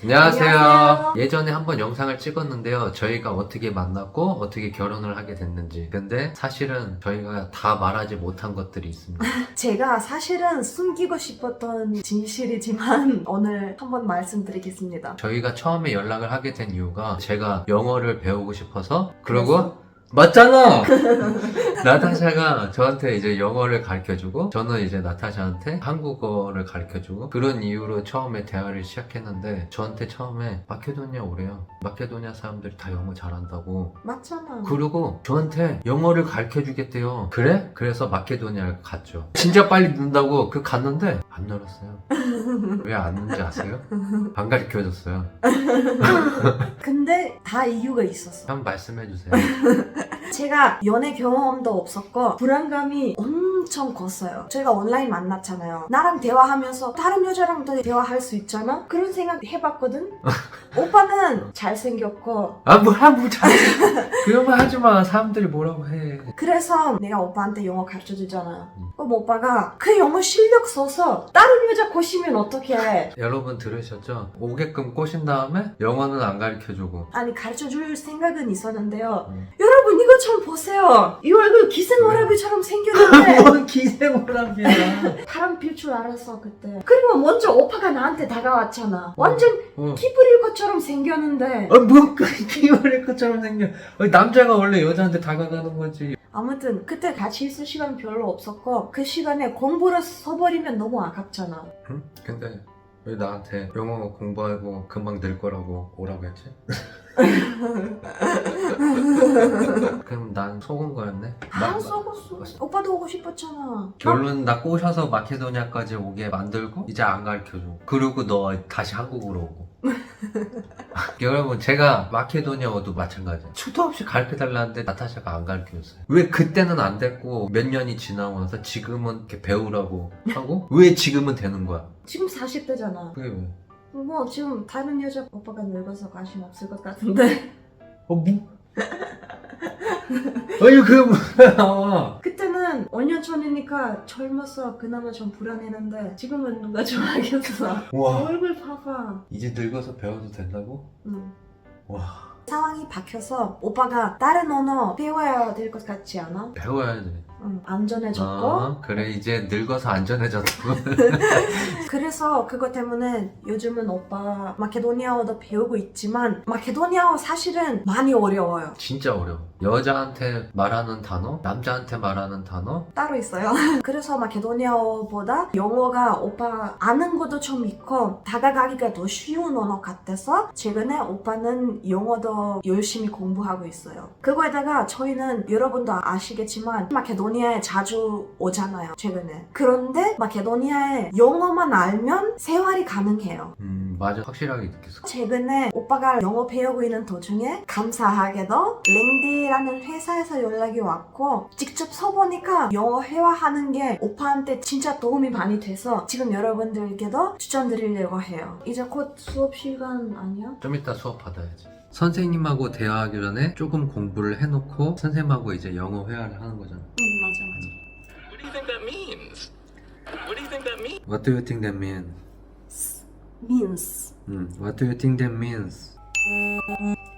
안녕하세요. 안녕하세요. 예전에 한번 영상을 찍었는데요. 저희가 어떻게 만났고 어떻게 결혼을 하게 됐는지. 근데 사실은 저희가 다 말하지 못한 것들이 있습니다. 제가 사실은 숨기고 싶었던 진실이지만 오늘 한번 말씀드리겠습니다. 저희가 처음에 연락을 하게 된 이유가 제가 영어를 배우고 싶어서 그러고 맞잖아! 나타샤가 저한테 이제 영어를 가르쳐주고 저는 이제 나타샤한테 한국어를 가르쳐주고 그런 이유로 처음에 대화를 시작했는데 저한테 처음에 마케도니아 오래요. 마케도니아 사람들이 다 영어 잘한다고. 맞잖아. 그리고 저한테 영어를 가르쳐주겠대요. 그래? 그래서 마케도니아를 갔죠. 진짜 빨리 는다고 갔는데 안 늘었어요. 왜 안 는지 아세요? 안 가르쳐줬어요. 근데 다 이유가 있었어. 한번 말씀해주세요. 제가 연애 경험도 없었고 불안감이 엄청 컸어요. 저희가 온라인 만났잖아요. 나랑 대화하면서 다른 여자랑도 대화할 수 있잖아? 그런 생각 해봤거든? 오빠는 잘생겼고 그런 말 하지마. 사람들이 뭐라고 해. 그래서 내가 오빠한테 영어 가르쳐주잖아. 그럼 오빠가 그 영어 실력 써서 다른 여자 꼬시면 어떡해. 여러분 들으셨죠? 오게끔 꼬신 다음에 영어는 안 가르쳐주고. 아니 가르쳐줄 생각은 있었는데요. 여러분 이거 좀 보세요. 이 얼굴 기생오라비처럼 생겼는데 뭔 기생오랍이야. 사람 빌 줄 알았어 그때. 그리고 먼저 오빠가 나한테 다가왔잖아. 완전 어. 키 부릴 것처럼 생겼는데 뭔 기어릴 것처럼 생겨. 남자가 원래 여자한테 다가가는 거지. 아무튼 그때 같이 있을 시간 별로 없었고 그 시간에 공부를 써버리면 너무 아깝잖아. 응? 근데 왜 나한테 영어 공부하고 금방 늘 거라고 오라고 했지? 그럼 난 속은 거였네? 다 썩었어. 오빠도 오고 싶었잖아. 결론 나 꼬셔서 마케도니아까지 오게 만들고 이제 안 가르쳐줘. 그리고 너 다시 한국으로 오고. 여러분 제가 마케도니아어도 마찬가지야. 수도 없이 가르쳐달라는데 나타샤가 안 가르쳐줬어요. 왜 그때는 안 됐고 몇 년이 지나고 나서 지금은 이렇게 배우라고 하고 왜 지금은 되는 거야? 지금 40대잖아. 그게 왜? 뭐 지금 다른 여자 오빠가 늙어서 관심 없을 것 같은데. 뭐? 아니 그게 뭐야? 그때는 5년 전이니까 젊어서 그나마 좀 불안했는데 지금은 누가 좋아하겠어. 와 얼굴 봐봐. 이제 늙어서 배워도 된다고? 응. 와 상황이 바뀌어서 오빠가 다른 언어 배워야 될 것 같지 않아? 배워야 돼. 응. 안전해졌고 그래 이제 늙어서 안전해졌다고. 그래서 그것 때문에 요즘은 오빠 마케도니아어도 배우고 있지만 마케도니아어 사실은 많이 어려워요. 진짜 어려워. 여자한테 말하는 단어, 남자한테 말하는 단어. 따로 있어요. 그래서 마케도니아어보다 영어가 오빠 아는 것도 좀 있고 다가가기가 더 쉬운 언어 같아서 최근에 오빠는 영어도 열심히 공부하고 있어요. 그거에다가 저희는 여러분도 아시겠지만 마케도니아에 자주 오잖아요. 최근에. 그런데 마케도니아에 영어만 알면 생활이 가능해요. 맞아. 확실하게 느꼈어. 최근에 오빠가 영어 배우고 있는 도중에 감사하게도 랭디라는 회사에서 연락이 왔고 직접 써보니까 영어 회화하는 게 오빠한테 진짜 도움이 많이 돼서 지금 여러분들께도 추천드리려고 해요. 이제 곧 수업 시간 아니야? 좀 이따 수업 받아야지. 선생님하고 대화하기 전에 조금 공부를 해놓고 선생님하고 이제 영어 회화를 하는 거잖아. 응 맞아. What do you think that means? What do you think that means? What do you think that means? means. What do you think that means?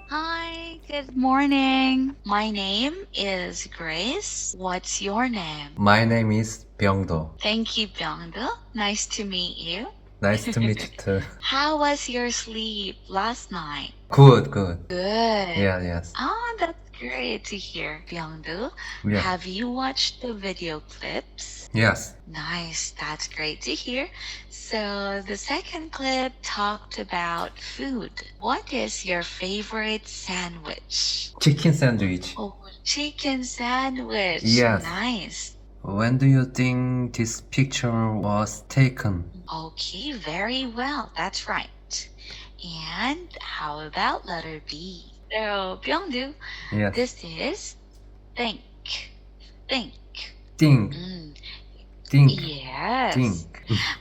Hi, good morning. My name is Grace. What's your name? My name is 병도. Thank you, Byungdo. Nice to meet you. Nice to meet you too. How was your sleep last night? Good. Good. Yeah, yes. Oh, that's great to hear, Byungdo. Yeah. Have you watched the video clips? Yes. Nice, that's great to hear. So the second clip talked about food. What is your favorite sandwich? Chicken sandwich. Oh, chicken sandwich. Yes. Nice. When do you think this picture was taken? Okay, very well. That's right. And how about letter B? So, Byungdu, Yes. this is think. Think. Think. Mm, Think. yes. Think.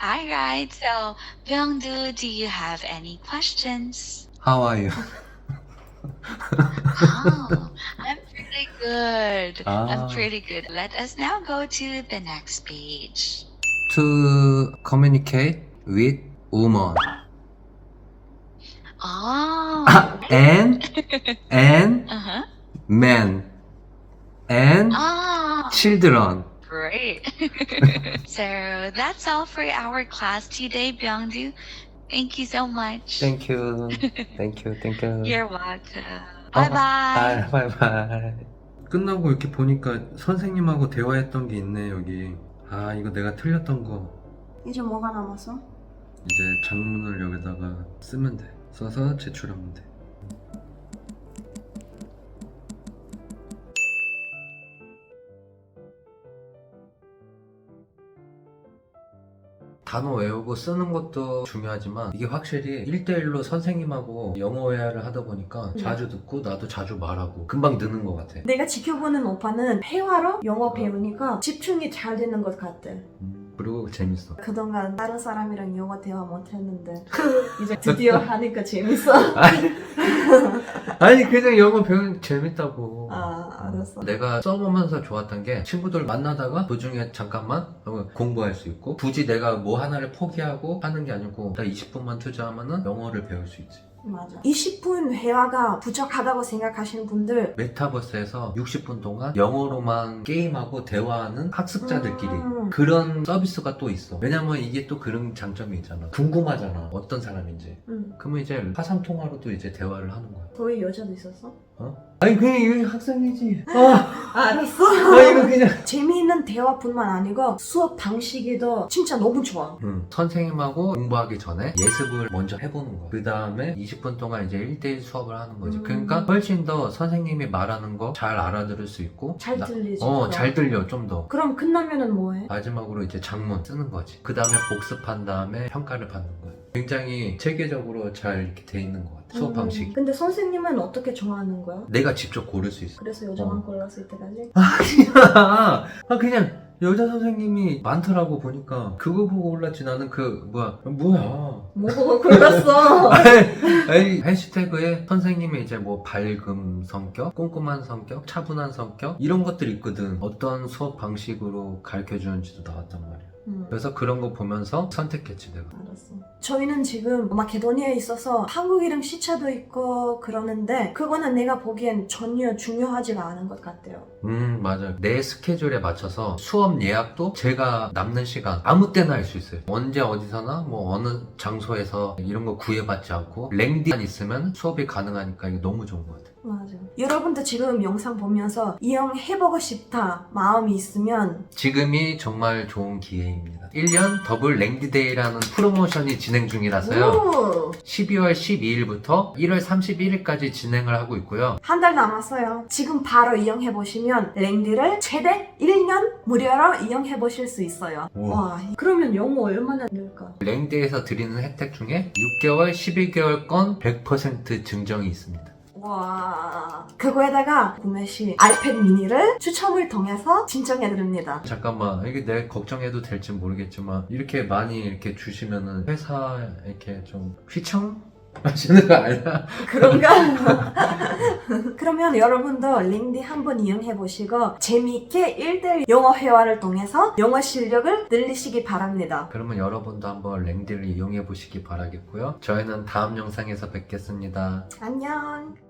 Alright, so Byungdu, do you have any questions? How are you? Oh, I'm pretty good. Ah. I'm pretty good. Let us now go to the next page. To communicate with woman. Oh. and Uh-huh. man and Oh. children. Great. So that's all for our class today, Byungdu. Thank you so much. Thank you. Thank you. Thank you. You're welcome. Bye bye. 바이바이. 끝나고 이렇게 보니까 선생님하고 대화했던 게 있네 여기. 아 이거 내가 틀렸던 거. 이제 뭐가 남았어? 이제 장문을 여기다가 쓰면 돼. 써서 제출하면 돼. 단어 외우고 쓰는 것도 중요하지만 이게 확실히 1대1로 선생님하고 영어 회화를 하다 보니까 자주 듣고 나도 자주 말하고 금방 느는 것 같아. 내가 지켜보는 오빠는 회화로 영어 배우니까 집중이 잘 되는 것 같아. 그리고 재밌어. 그동안 다른 사람이랑 영어 대화 못했는데 이제 드디어 하니까 재밌어. 아니 그냥 영어 배우는 게 재밌다고. 아 알았어. 내가 써보면서 좋았던 게 친구들 만나다가 도중에 잠깐만 공부할 수 있고 굳이 내가 뭐 하나를 포기하고 하는 게 아니고 나 20분만 투자하면은 영어를 배울 수 있지. 맞아. 20분 회화가 부족하다고 생각하시는 분들 메타버스에서 60분 동안 영어로만 게임하고 대화하는 학습자들끼리 그런 서비스가 또 있어. 왜냐면 이게 또 그런 장점이 있잖아. 궁금하잖아. 어떤 사람인지. 그러면 이제 화상통화로도 이제 대화를 하는 거야. 거기 여자도 있었어? 아니 그냥 이거 학생이지. 알았어. 이거 그냥. 재미있는 대화뿐만 아니고 수업 방식이도 진짜 너무 좋아. 선생님하고 공부하기 전에 예습을 먼저 해보는 거야. 그 다음에 20분 동안 이제 1대1 수업을 하는 거지. 그러니까 훨씬 더 선생님이 말하는 거 잘 알아들을 수 있고 잘 들리지. 잘 들려 좀 더. 그럼 끝나면은 뭐해? 마지막으로 이제 장문 쓰는 거지. 그 다음에 복습한 다음에 평가를 받는 거야. 굉장히 체계적으로 잘 이렇게 돼 있는 것 같아. 수업 방식이. 근데 선생님은 어떻게 정하는 거야? 내가 직접 고를 수 있어. 그래서 여자만 골랐을 때까지? 그냥 여자 선생님이 많더라고 보니까 그거 보고 올랐지. 나는 뭐야 뭐 보고 골랐어? 아니, 해시태그에 선생님의 이제 뭐 밝음 성격, 꼼꼼한 성격, 차분한 성격 이런 것들이 있거든. 어떤 수업 방식으로 가르쳐 주는지도 나왔단 말이야. 그래서 그런 거 보면서 선택했지 내가. 알았어. 저희는 지금 마케도니아에 있어서 한국이랑 시차도 있고 그러는데 그거는 내가 보기엔 전혀 중요하지가 않은 것 같아요. 맞아요. 내 스케줄에 맞춰서 수업 예약도 제가 남는 시간 아무 때나 할 수 있어요. 언제 어디서나 뭐 어느 장소에서 이런 거 구애받지 않고 랭디만 있으면 수업이 가능하니까 이게 너무 좋은 것 같아요. 맞아. 여러분도 지금 영상 보면서 이용해보고 싶다 마음이 있으면 지금이 정말 좋은 기회입니다. 1년 더블 랭디데이라는 프로모션이 진행 중이라서요. 오! 12월 12일부터 1월 31일까지 진행을 하고 있고요. 한 달 남았어요. 지금 바로 이용해보시면 랭디를 최대 1년 무료로 이용해보실 수 있어요. 우와. 와, 그러면 영어 얼마나 늘까? 랭디에서 드리는 혜택 중에 6개월, 12개월권 100% 증정이 있습니다. 와, 그거에다가 구매 시 아이패드 미니를 추첨을 통해서 신청해드립니다. 잠깐만, 이게 내 걱정해도 될지 모르겠지만 이렇게 많이 이렇게 주시면은 회사 이렇게 좀 휘청 하시는 거 아니야? 그런가? 그러면 여러분도 랭디 한번 이용해보시고 재미있게 1대1 영어 회화를 통해서 영어 실력을 늘리시기 바랍니다. 그러면 여러분도 한번 랭디를 이용해 보시기 바라겠고요. 저희는 다음 영상에서 뵙겠습니다. 안녕.